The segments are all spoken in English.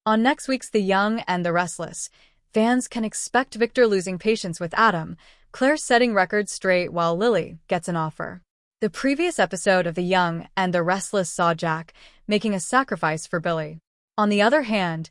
On next week's The Young and the Restless, fans can expect Victor losing patience with Adam, Claire setting records straight while Lily gets an offer. The previous episode of The Young and the Restless saw Jack making a sacrifice for Billy. On the other hand,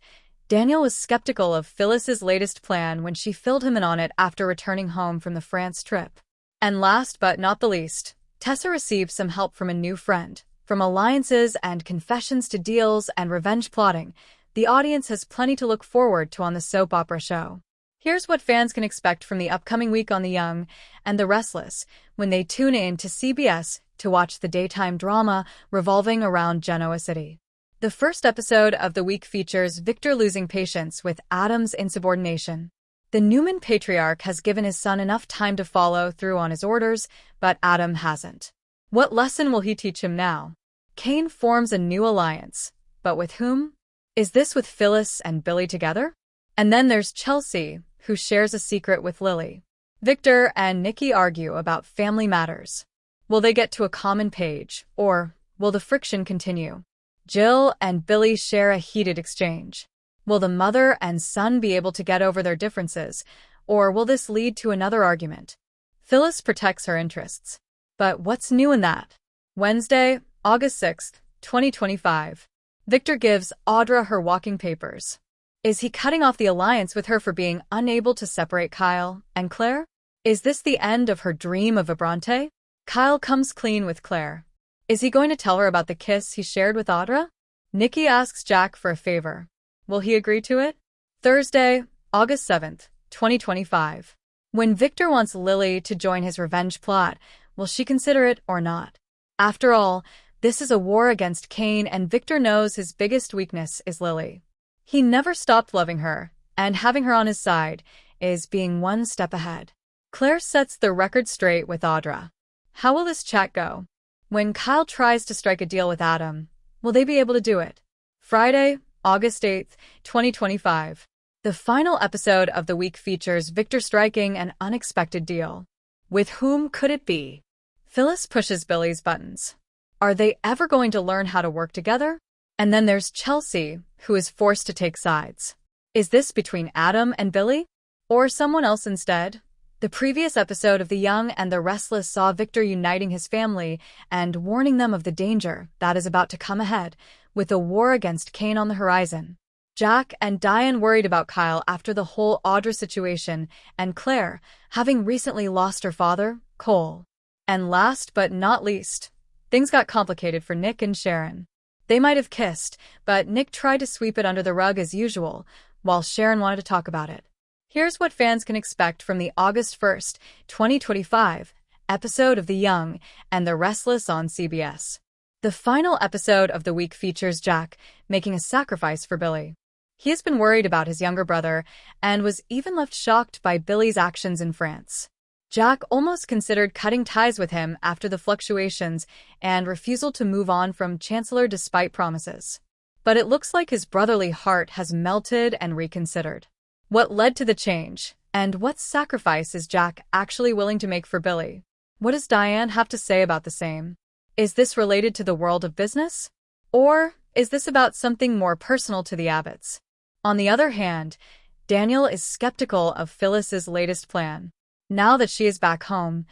Daniel was skeptical of Phyllis's latest plan when she filled him in on it after returning home from the France trip. And last but not the least, Tessa received some help from a new friend. From alliances and confessions to deals and revenge plotting, the audience has plenty to look forward to on the soap opera show. Here's what fans can expect from the upcoming week on The Young and the Restless when they tune in to CBS to watch the daytime drama revolving around Genoa City. The first episode of the week features Victor losing patience with Adam's insubordination. The Newman patriarch has given his son enough time to follow through on his orders, but Adam hasn't. What lesson will he teach him now? Cain forms a new alliance, but with whom? Is this with Phyllis and Billy together? And then there's Chelsea, who shares a secret with Lily. Victor and Nikki argue about family matters. Will they get to a common page, or will the friction continue? Jill and Billy share a heated exchange. Will the mother and son be able to get over their differences, or will this lead to another argument? Phyllis protects her interests. But what's new in that? Wednesday, August 6th, 2025. Victor gives Audra her walking papers. Is he cutting off the alliance with her for being unable to separate Kyle and Claire? Is this the end of her dream of a Bronte? Kyle comes clean with Claire. Is he going to tell her about the kiss he shared with Audra? Nikki asks Jack for a favor. Will he agree to it? Thursday, August 7th, 2025. When Victor wants Lily to join his revenge plot, will she consider it or not? After all, this is a war against Cain, and Victor knows his biggest weakness is Lily. He never stopped loving her, and having her on his side is being one step ahead. Claire sets the record straight with Audra. How will this chat go? When Kyle tries to strike a deal with Adam, will they be able to do it? Friday, August 8th, 2025. The final episode of the week features Victor striking an unexpected deal. With whom could it be? Phyllis pushes Billy's buttons. Are they ever going to learn how to work together? And then there's Chelsea, who is forced to take sides. Is this between Adam and Billy? Or someone else instead? The previous episode of The Young and the Restless saw Victor uniting his family and warning them of the danger that is about to come ahead, with a war against Cain on the horizon. Jack and Diane worried about Kyle after the whole Audra situation, and Claire, having recently lost her father, Cole. And last but not least, things got complicated for Nick and Sharon. They might have kissed, but Nick tried to sweep it under the rug as usual, while Sharon wanted to talk about it. Here's what fans can expect from the August 1st, 2025 episode of The Young and the Restless on CBS. The final episode of the week features Jack making a sacrifice for Billy. He has been worried about his younger brother and was even left shocked by Billy's actions in France. Jack almost considered cutting ties with him after the fluctuations and refusal to move on from Chancellor despite promises. But it looks like his brotherly heart has melted and reconsidered. What led to the change, and what sacrifice is Jack actually willing to make for Billy? What does Diane have to say about the same? Is this related to the world of business? Or is this about something more personal to the Abbotts? On the other hand, Daniel is skeptical of Phyllis's latest plan. Now that she is back home,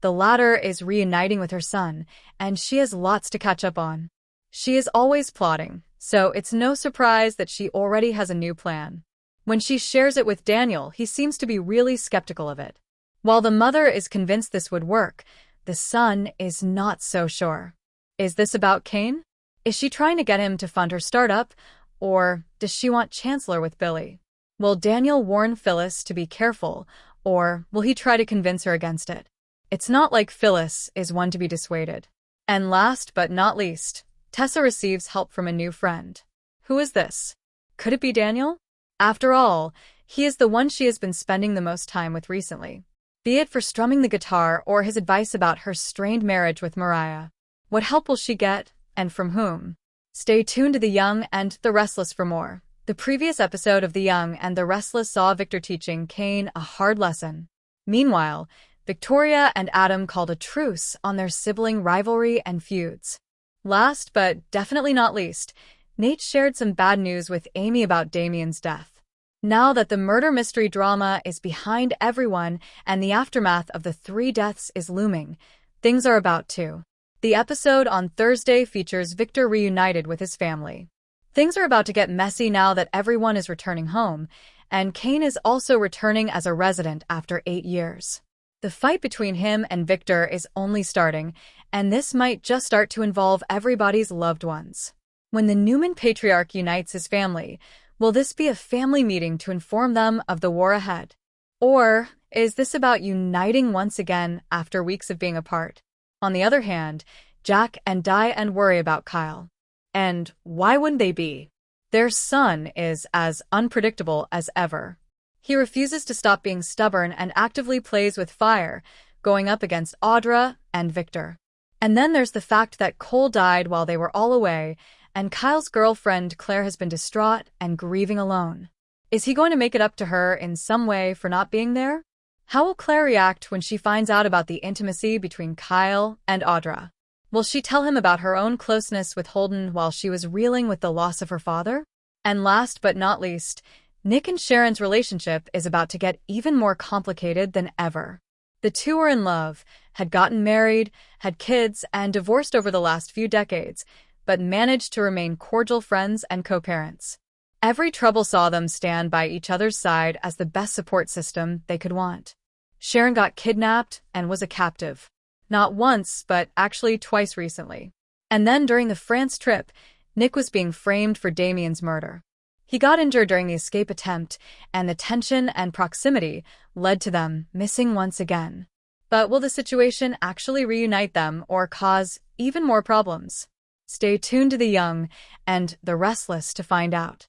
the latter is reuniting with her son, and she has lots to catch up on. She is always plotting, so it's no surprise that she already has a new plan. When she shares it with Daniel, he seems to be really skeptical of it. While the mother is convinced this would work, the son is not so sure. Is this about Cain? Is she trying to get him to fund her startup, or does she want Chancellor with Billy? Will Daniel warn Phyllis to be careful, or will he try to convince her against it? It's not like Phyllis is one to be dissuaded. And last but not least, Tessa receives help from a new friend. Who is this? Could it be Daniel? After all, he is the one she has been spending the most time with recently. Be it for strumming the guitar or his advice about her strained marriage with Mariah. What help will she get, and from whom? Stay tuned to The Young and the Restless for more. The previous episode of The Young and the Restless saw Victor teaching Cain a hard lesson. Meanwhile, Victoria and Adam called a truce on their sibling rivalry and feuds. Last but definitely not least, Nate shared some bad news with Amy about Damien's death. Now that the murder mystery drama is behind everyone and the aftermath of the 3 deaths is looming, things are about to. The episode on Thursday features Victor reunited with his family. Things are about to get messy now that everyone is returning home, and Kane is also returning as a resident after 8 years. The fight between him and Victor is only starting, and this might just start to involve everybody's loved ones. When the Newman patriarch unites his family, will this be a family meeting to inform them of the war ahead? Or is this about uniting once again after weeks of being apart? On the other hand, Jack and Di and worry about Kyle. And why wouldn't they be? Their son is as unpredictable as ever. He refuses to stop being stubborn and actively plays with fire, going up against Audra and Victor. And then there's the fact that Cole died while they were all away, and Kyle's girlfriend Claire has been distraught and grieving alone. Is he going to make it up to her in some way for not being there? How will Claire react when she finds out about the intimacy between Kyle and Audra? Will she tell him about her own closeness with Holden while she was reeling with the loss of her father? And last but not least, Nick and Sharon's relationship is about to get even more complicated than ever. The two were in love, had gotten married, had kids, and divorced over the last few decades, but managed to remain cordial friends and co-parents. Every trouble saw them stand by each other's side as the best support system they could want. Sharon got kidnapped and was a captive. Not once, but actually twice recently. And then during the France trip, Nick was being framed for Damien's murder. He got injured during the escape attempt, and the tension and proximity led to them missing once again. But will the situation actually reunite them or cause even more problems? Stay tuned to The Young and The Restless to find out.